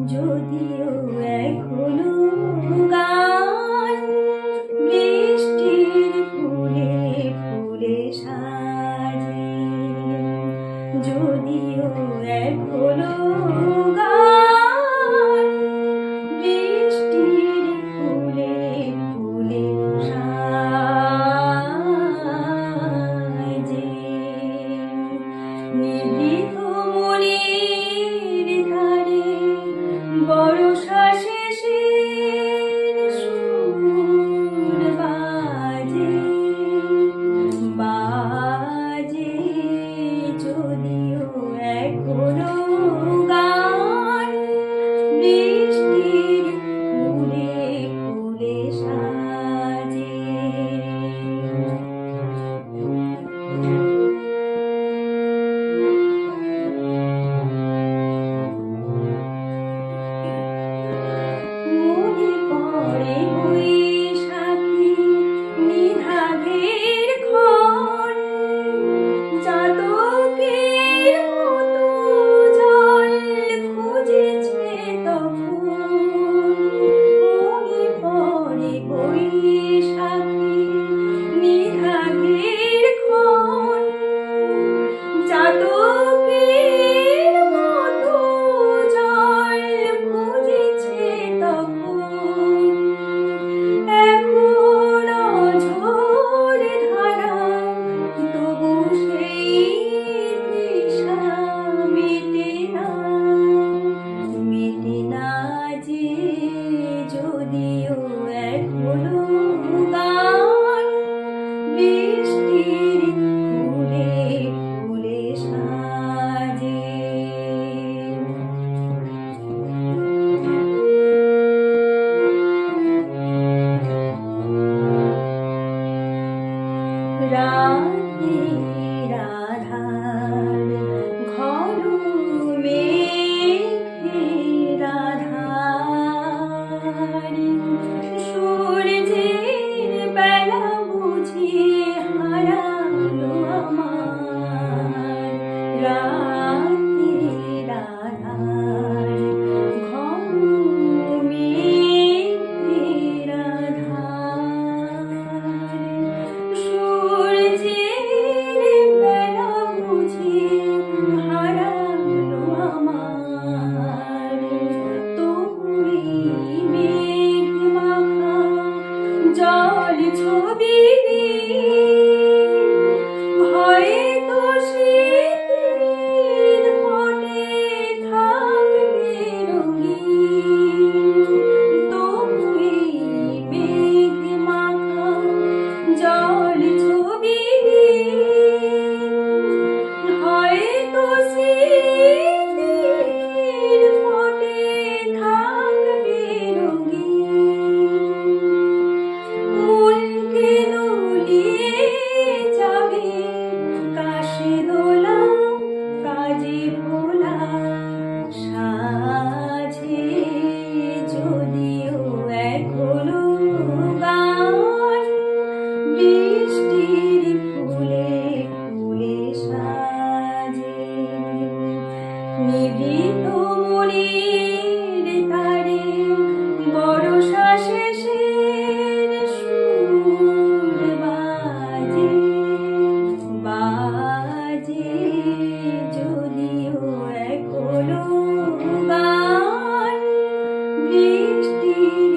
যদিও এখনো গান বৃষ্টির ফুলে ফুলে সাজে, যদিও এখনো গান বৃষ্টির ফুলে ফুলে সাজে, নিভৃত মনের ধারে বর্ষা শেষের সুর বাজে বাজে, যদিও এখনো গান বৃষ্টির ফুলে ফুলে সাজে। মনে পড়ে বৈশাখী নিধাঘের ক্ষণ, চাতকের মতো জল খুঁজেছে তখন। মনে পড়ে বৈশাখী নিধাঘের ক্ষণ, চাতকের মতো জল খুঁজেছে তখন। এখন ঝোর ধারা তবু সেই তৃষা মেটে না যে, যদিও এখনো গান বৃষ্টির ফুলে ফুলে সাজে। রাতের আধার ঘন মেঘের আধার, সূর্যের বেলা বুঝি হারালো আমার। রাতের আধার ঘন মেঘের আধার, সূর্যের বেলা বুঝি হারালো আমার। তবুই মেঘ মাখা জল ছবি হয়তো স্মৃতির পটে থাকবে রঙিন। তবুই মেঘ মাখা জল ছবি হয়তো স্মৃতির পটে থাকবে রঙিন। মনকে দোলিয়ে যাবে কাশি দোলা কাজে ভোলা সাজে, যদিও এখনো গান বৃষ্টির ফুলে ফুলে সাজে। নিভৃত মনের ধারে বর্ষা শেষের সুর বাজে বাজে, যদিও এখনো গান বৃষ্টির